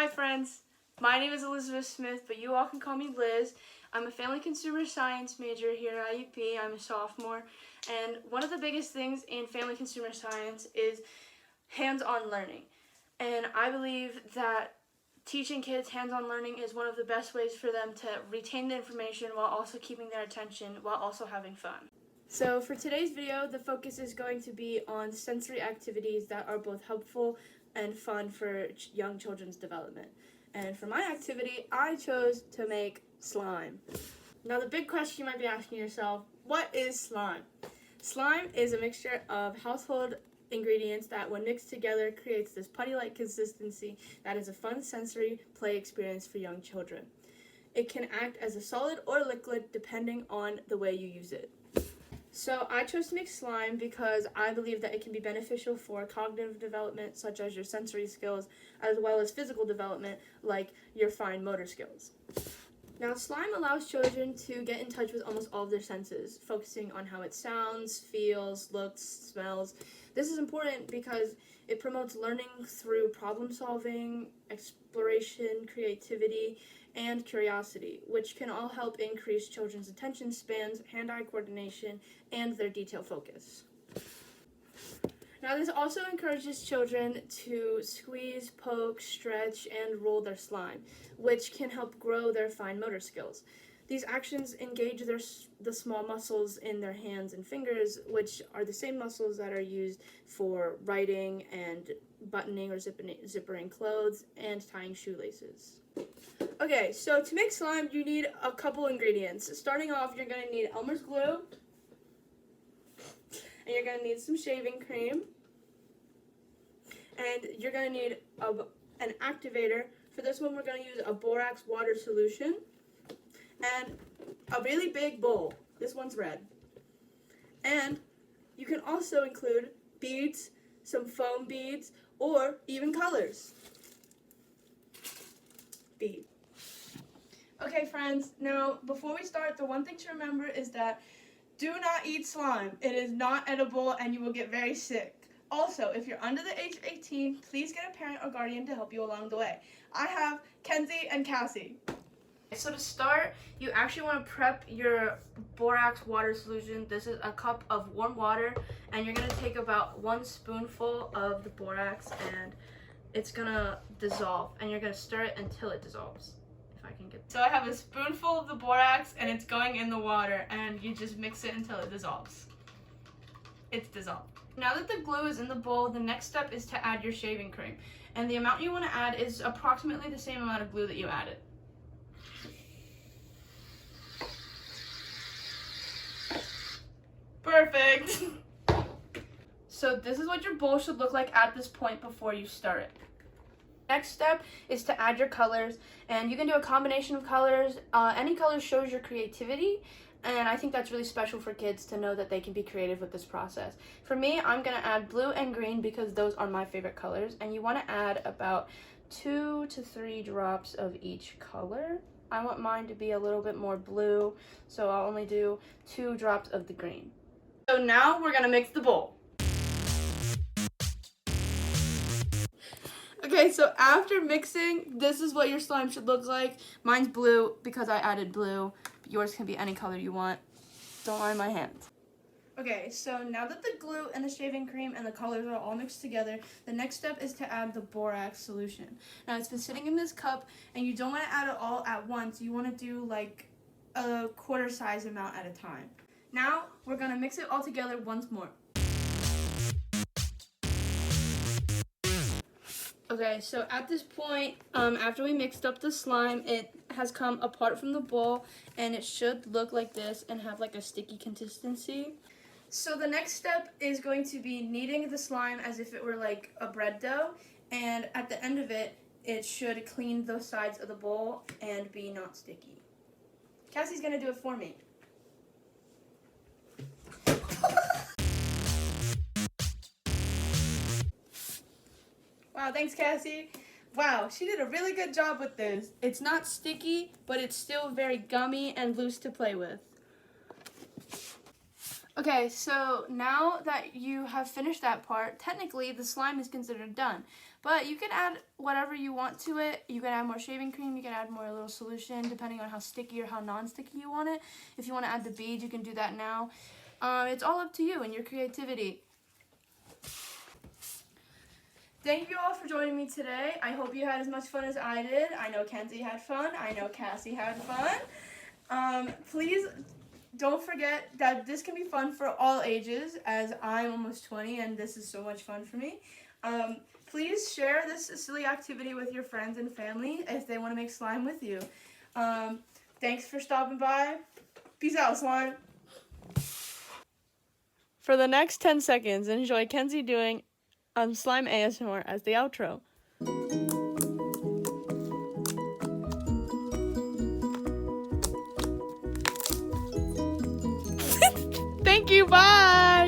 Hi friends, my name is Elizabeth Smith, but you all can call me Liz. I'm a family consumer science major here at IUP. I'm a sophomore, and one of the biggest things in family consumer science is hands-on learning. And I believe that teaching kids hands-on learning is one of the best ways for them to retain the information while also keeping their attention while also having fun. So for today's video, the focus is going to be on sensory activities that are both helpful and fun for young children's development. And for my activity, I chose to make slime. Now the big question you might be asking yourself, what is slime? Slime is a mixture of household ingredients that when mixed together creates this putty-like consistency that is a fun sensory play experience for young children. It can act as a solid or liquid depending on the way you use it. So I chose to make slime because I believe that it can be beneficial for cognitive development, such as your sensory skills, as well as physical development, like your fine motor skills. Now, slime allows children to get in touch with almost all of their senses, focusing on how it sounds, feels, looks, smells. This is important because it promotes learning through problem solving, exploration, creativity, and curiosity, which can all help increase children's attention spans, hand-eye coordination, and their detail focus. Now, this also encourages children to squeeze, poke, stretch, and roll their slime, which can help grow their fine motor skills. These actions engage the small muscles in their hands and fingers, which are the same muscles that are used for writing and buttoning or zippering clothes and tying shoelaces. Okay, so to make slime, you need a couple ingredients. Starting off, you're going to need Elmer's glue, and you're going to need some shaving cream, and you're going to need an activator. For this one, we're going to use a borax water solution, and a really big bowl. This one's red. And you can also include beads, some foam beads, or even colors. Bead. Okay, friends, now before we start, the one thing to remember is that do not eat slime. It is not edible and you will get very sick. Also, if you're under the age of 18, please get a parent or guardian to help you along the way. I have Kenzie and Cassie. So to start, you actually want to prep your borax water solution. This is a cup of warm water, and you're going to take about 1 spoonful of the borax, and it's going to dissolve, and you're going to stir it until it dissolves. If I can get. So I have a spoonful of the borax, and it's going in the water, and you just mix it until it dissolves. It's dissolved. Now that the glue is in the bowl, the next step is to add your shaving cream, and the amount you want to add is approximately the same amount of glue that you added. Perfect. So this is what your bowl should look like at this point before you stir it. Next step is to add your colors, and you can do a combination of colors. Any color shows your creativity, and I think that's really special for kids to know that they can be creative with this process. For me, I'm going to add blue and green because those are my favorite colors, and you want to add about 2 to 3 drops of each color. I want mine to be a little bit more blue, so I'll only do 2 drops of the green. So now we're going to mix the bowl. Okay, so after mixing, this is what your slime should look like. Mine's blue because I added blue. Yours can be any color you want. Don't mind my hands. Okay, so now that the glue and the shaving cream and the colors are all mixed together, the next step is to add the borax solution. Now it's been sitting in this cup, and you don't want to add it all at once. You want to do like a quarter size amount at a time. Now we're going to mix it all together once more. Okay, so at this point, after we mixed up the slime, it has come apart from the bowl, and it should look like this and have like a sticky consistency. So the next step is going to be kneading the slime as if it were like a bread dough, and at the end of it, it should clean the sides of the bowl and be not sticky. Cassie's gonna do it for me. Wow, thanks, Cassie. Wow, she did a really good job with this. It's not sticky, but it's still very gummy and loose to play with. Okay, so now that you have finished that part, technically the slime is considered done. But you can add whatever you want to it. You can add more shaving cream, you can add more little solution depending on how sticky or how non-sticky you want it. If you want to add the beads, you can do that now. It's all up to you and your creativity. Thank you all for joining me today. I hope you had as much fun as I did. I know Kenzie had fun. I know Cassie had fun. Please don't forget that this can be fun for all ages, as I'm almost 20 and this is so much fun for me. Please share this silly activity with your friends and family if they want to make slime with you. Thanks for stopping by. Peace out, slime. For the next 10 seconds, enjoy Kenzie doing slime ASMR as the outro. Thank you, bye!